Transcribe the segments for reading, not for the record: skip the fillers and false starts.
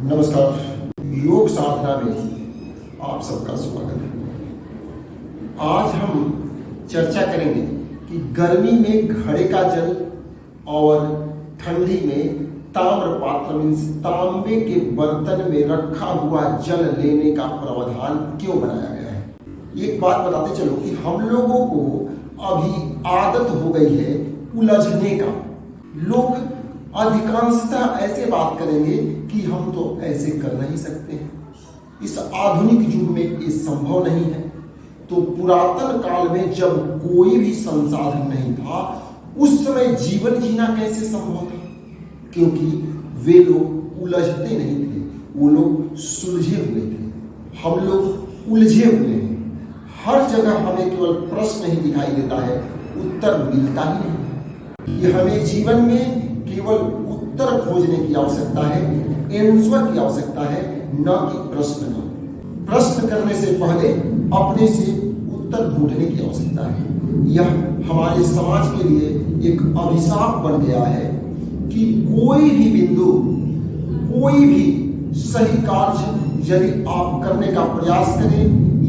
नमस्कार। योग साधना में आप सबका स्वागत है। आज हम चर्चा करेंगे कि गर्मी में घड़े का जल और ठंडी में ताम्र पात्र मीन्स तांबे के बर्तन में रखा हुआ जल लेने का प्रावधान क्यों बनाया गया है। एक बात बताते चलो कि हम लोगों को अभी आदत हो गई है उलझने का। लोग अधिकांशतः ऐसे बात करेंगे कि हम तो ऐसे कर नहीं सकते हैं, इस आधुनिक युग में ये संभव नहीं है। तो पुरातन काल में जब कोई भी संसाधन नहीं था, उस समय जीवन जीना कैसे संभव था? क्योंकि वे लोग उलझते नहीं थे, वो लोग सुलझे हुए थे। हम लोग उलझे हुए हैं। हर जगह हमें केवल प्रश्न ही दिखाई देता है, उत्तर मिलता ही नहीं। ये हमें जीवन में केवल उत्तर खोजने की आवश्यकता है, आंसर की आवश्यकता है, न कि प्रश्न का। प्रश्न करने से पहले अपने से उत्तर ढूंढने की आवश्यकता है। यह हमारे समाज के लिए एक अभिशाप बन गया है कि कोई भी बिंदु, कोई भी सही कार्य यदि आप करने का प्रयास करें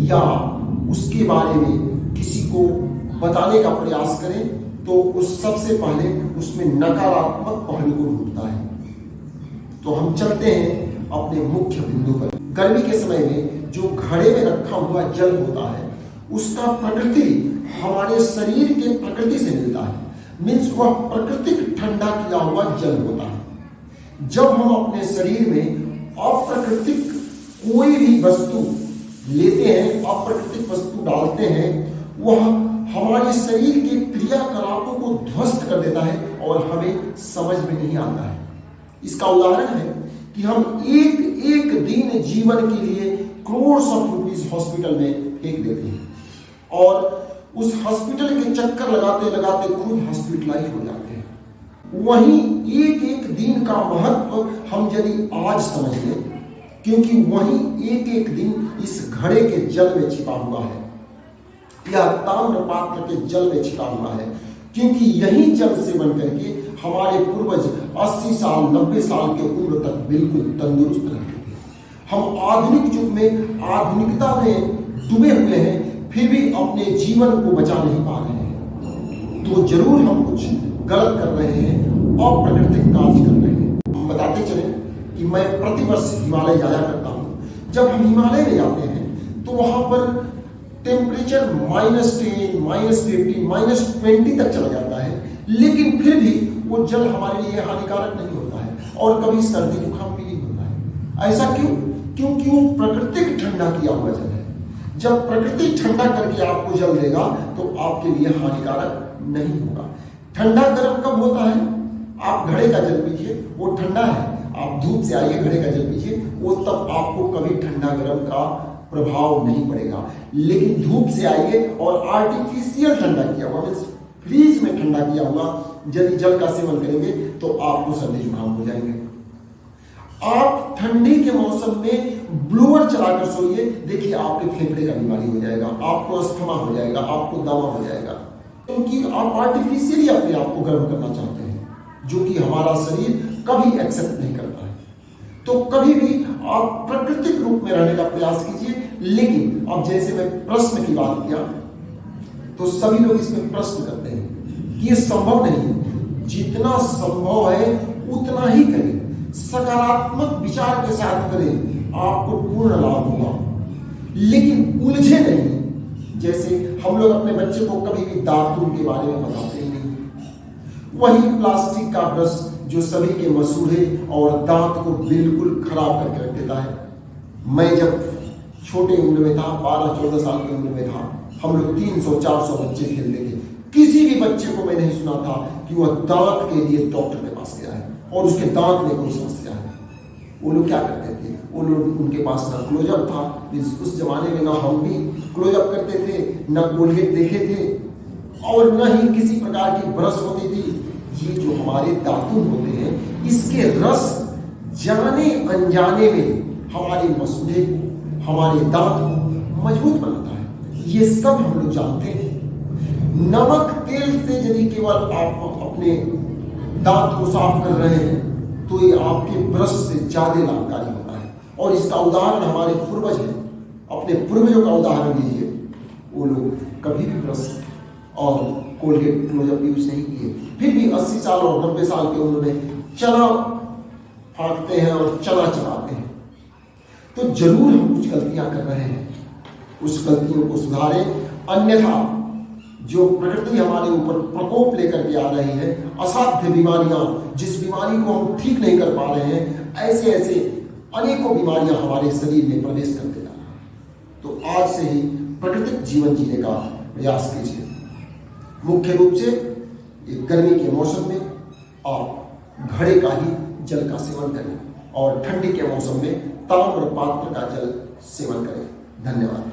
या उसके बारे में किसी को बताने का प्रयास करें तो उस सबसे पहले उसमें नकारात्मक पहलू को ढूंढता है। तो हम चलते हैं अपने मुख्य बिंदु पर। गर्मी के समय में जो घड़े में रखा हुआ जल होता है, उसका प्रकृति हमारे शरीर के प्रकृति से मिलता है। मीन्स वह प्राकृतिक ठंडा किया हुआ जल होता है। जब हम अपने शरीर में अप्राकृतिक कोई भी वस्तु लेते हैं, अप्राकृतिक वस्तु डालते हैं, वह हमारे शरीर के क्रियाकलापों को ध्वस्त कर देता है और हमें समझ में नहीं आता है। इसका उदाहरण है कि हम एक एक दिन जीवन के लिए करोड़ ऑफ रुपीस हॉस्पिटल में फेंक देते हैं और उस हॉस्पिटल के चक्कर लगाते लगाते खुद हॉस्पिटलाइज हो जाते हैं। वहीं एक एक दिन का महत्व हम यदि आज समझ लें, क्योंकि वहीं एक एक दिन इस घड़े के जल में छिपा हुआ है या ताम्र पात्र के जल में छिपा हुआ है, क्योंकि यही जल सेवन करके हमारे पूर्वज 80 साल 90 साल के उम्र तक बिल्कुल तंदुरुस्त रहते थे। हम आधुनिक युग में आधुनिकता में डूबे हुए हैं, फिर भी अपने जीवन को बचा नहीं पा रहे हैं। तो जरूर हम कुछ गलत कर रहे हैं, अप्राकृतिक कार्य कर रहे हैं। बताते चले कि मैं प्रतिवर्ष हिमालय जाया करता हूँ। जब हम हिमालय में जाते हैं तो वहां पर टेम्परेचर -10, -15, -20 तक चला जाता है, लेकिन फिर भी वो जल हमारे लिए हानिकारक नहीं होता है और कभी सर्दी जुकाम भी नहीं होता है। ऐसा क्यों? क्योंकि वो प्राकृतिक ठंडा किया हुआ जल है। जब प्रकृति ठंडा करके आपको जल देगा तो आपके लिए हानिकारक नहीं होगा। ठंडा गर्म कब होता है? आप घड़े का जल पीजिए, वो ठंडा है। आप धूप से आइए, घड़े का जल पीजिए, वो तब आपको कभी ठंडा गर्म का प्रभाव नहीं पड़ेगा। लेकिन धूप से आइए और आर्टिफिशियल ठंडा किया हुआ मीन्स फ्रीज में ठंडा किया हुआ यदि जल का सेवन करेंगे तो आपको सर्दी जुकाम हो जाएंगे। आप ठंडी के मौसम में ब्लोअर चलाकर सोइए, देखिए आपके फेफड़े का बीमारी हो जाएगा, आपको अस्थमा हो जाएगा, आपको दमा हो जाएगा, क्योंकि आप आर्टिफिशियली अपने आप को गर्म करना चाहते हैं, जो कि हमारा शरीर कभी एक्सेप्ट नहीं करता है। तो कभी भी आप प्राकृतिक रूप में रहने का प्रयास कीजिए। लेकिन अब जैसे मैं प्रश्न की बात किया तो सभी लोग इसमें प्रश्न करते हैं कि ये संभव नहीं है। जितना संभव है उतना ही करें, सकारात्मक विचार के साथ करें, आपको पूर्ण लाभ होगा। लेकिन उलझे नहीं। जैसे हम लोग अपने बच्चे को कभी भी दातुन के बारे में बताते ही नहीं। वही प्लास्टिक का ब्रश जो सभी के मसूड़े और दांत को बिल्कुल खराब करके रख देता है। मैं जब छोटे उम्र में था, 12-14 साल की उम्र में था, हम लोग 300-400 बच्चे खेलते थे। किसी भी बच्चे को मैं नहीं सुना था कि वह दांत के लिए डॉक्टर के पास गया है और उसके दांत में कोई समस्या है। वो लोग क्या करते थे? वो लोग, उनके पास ना क्लोजअप था, उस जमाने में ना हम भी क्लोजअप करते थे, ना कोलगेट देखे थे और न ही किसी प्रकार की ब्रश होती थी। ये जो हमारे दातुन होते हैं, इसके रस जाने अनजाने में हमारे मसूड़े को, हमारे दांत को मजबूत बनाता है। ये सब हम लोग जानते हैं। नमक तेल से यदि केवल आप अपने दांत को साफ कर रहे हैं तो ये आपके ब्रश से ज्यादा लाभकारी होता है। और इसका उदाहरण हमारे पूर्वज हैं। अपने पूर्वजों का उदाहरण लीजिए, वो लोग कभी भी ब्रश और कोलगेट क्लोजअप यूज नहीं किए, फिर भी 80 साल और 90 साल के उम्र में चना फाड़ते हैं और चना चलाते हैं। तो जरूर हम कुछ गलतियां कर रहे हैं, उस गलतियों को सुधारें, अन्यथा जो प्रकृति हमारे ऊपर प्रकोप लेकर के आ रही है, असाध्य बीमारियां, जिस बीमारी को हम ठीक नहीं कर पा रहे हैं, ऐसे ऐसे अनेकों बीमारियां हमारे शरीर में प्रवेश करते जा रही हैं। तो आज से ही प्राकृतिक जीवन जीने का प्रयास कीजिए। मुख्य रूप से ये गर्मी के मौसम में आप घड़े का ही जल का सेवन करें और ठंडी के मौसम में ताम्र पात्र का जल सेवन करें। धन्यवाद।